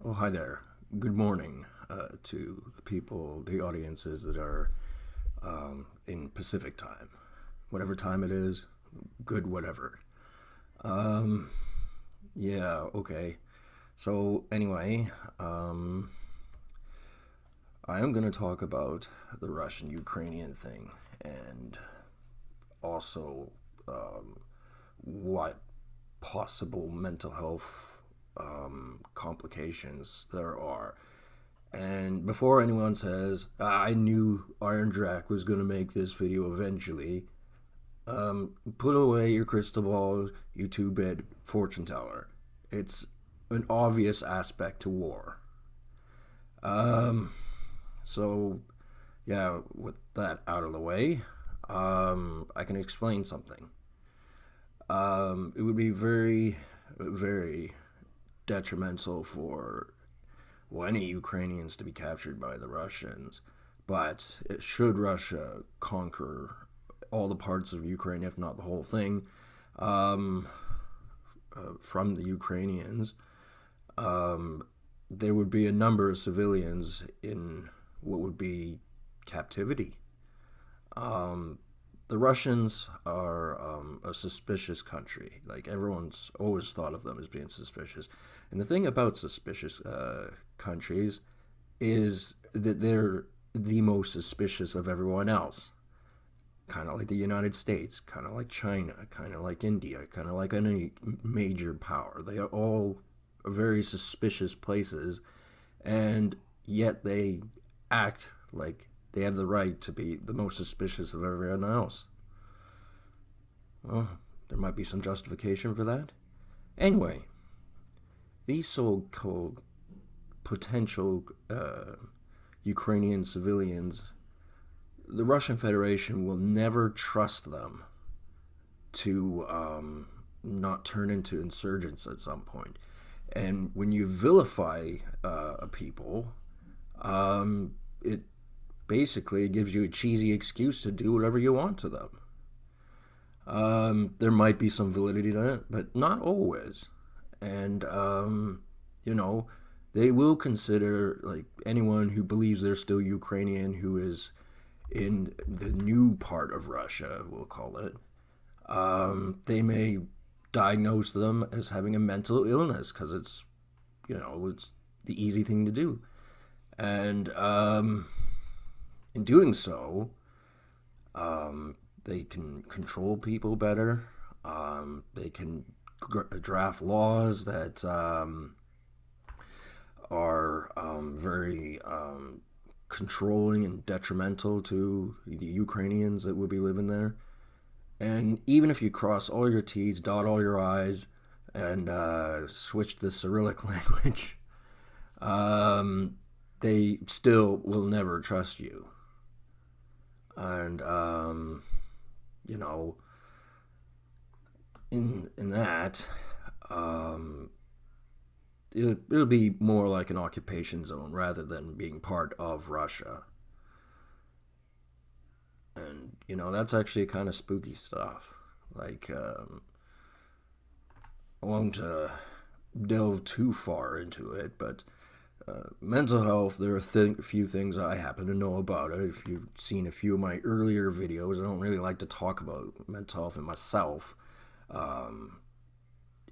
Oh, hi there. Good morning to the people, the audiences that are in Pacific time. Whatever time it is, good whatever. Um, yeah, okay. So, anyway, um, I am going to talk about the Russian Ukrainian thing and also what possible mental health complications there are. And before anyone says, I knew Iron Drac was going to make this video eventually, put away your crystal ball, you two bit fortune teller. It's an obvious aspect to war. Um, so, yeah, with that out of the way, I can explain something. It would be very, very detrimental for any Ukrainians to be captured by the Russians. But should Russia conquer all the parts of Ukraine, if not the whole thing, um, from the Ukrainians, there would be a number of civilians in what would be captivity. The Russians are a suspicious country. Like, everyone's always thought of them as being suspicious. And the thing about suspicious countries is that they're the most suspicious of everyone else. Kind of like the United States, kind of like China, kind of like India, kind of like any major power. They are all very suspicious places, and yet they act like they have the right to be the most suspicious of everyone else. Well, there might be some justification for that. Anyway, these so called potential Ukrainian civilians, the Russian Federation will never trust them to not turn into insurgents at some point. And when you vilify a people, it basically gives you a cheesy excuse to do whatever you want to them. There might be some validity to it, but not always. And, you know, they will consider, like, anyone who believes they're still Ukrainian who is in the new part of Russia, we'll call it, they may diagnose them as having a mental illness because it's the easy thing to do. And in doing so, they can control people better. They can draft laws that are very controlling and detrimental to the Ukrainians that would be living there. And even if you cross all your T's, dot all your I's, and switch to the Cyrillic language, um, they still will never trust you. And you know, in that, um, it'll be more like an occupation zone rather than being part of Russia. And that's actually kind of spooky stuff. Like, I won't delve too far into it, but mental health, there are a few things I happen to know about it. If you've seen a few of my earlier videos, I don't really like to talk about mental health and myself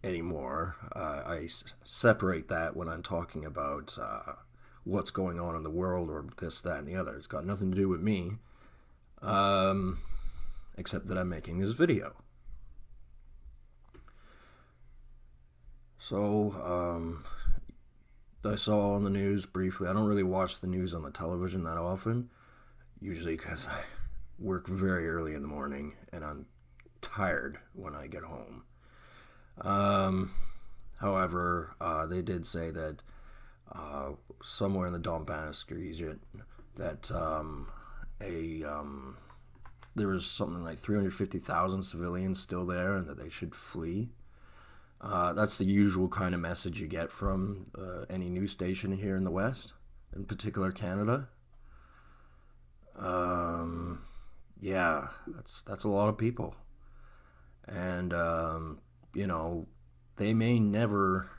anymore. I separate that when I'm talking about what's going on in the world or this, that, and the other. It's got nothing to do with me, except that I'm making this video. So, I saw on the news briefly. I don't really watch the news on the television that often, usually because I work very early in the morning and I'm tired when I get home. However, they did say that somewhere in the Donbass region that there was something like 350,000 civilians still there and that they should flee. That's the usual kind of message you get from any news station here in the West, in particular Canada. Yeah, that's a lot of people, and you know, they may never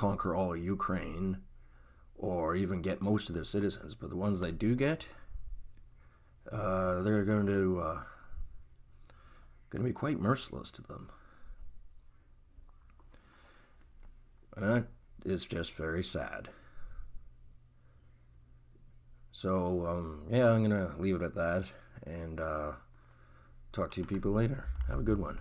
conquer all of Ukraine or even get most of their citizens, but the ones they do get, they're going to be quite merciless to them. And that is just very sad. So, yeah, I'm going to leave it at that and talk to you people later. Have a good one.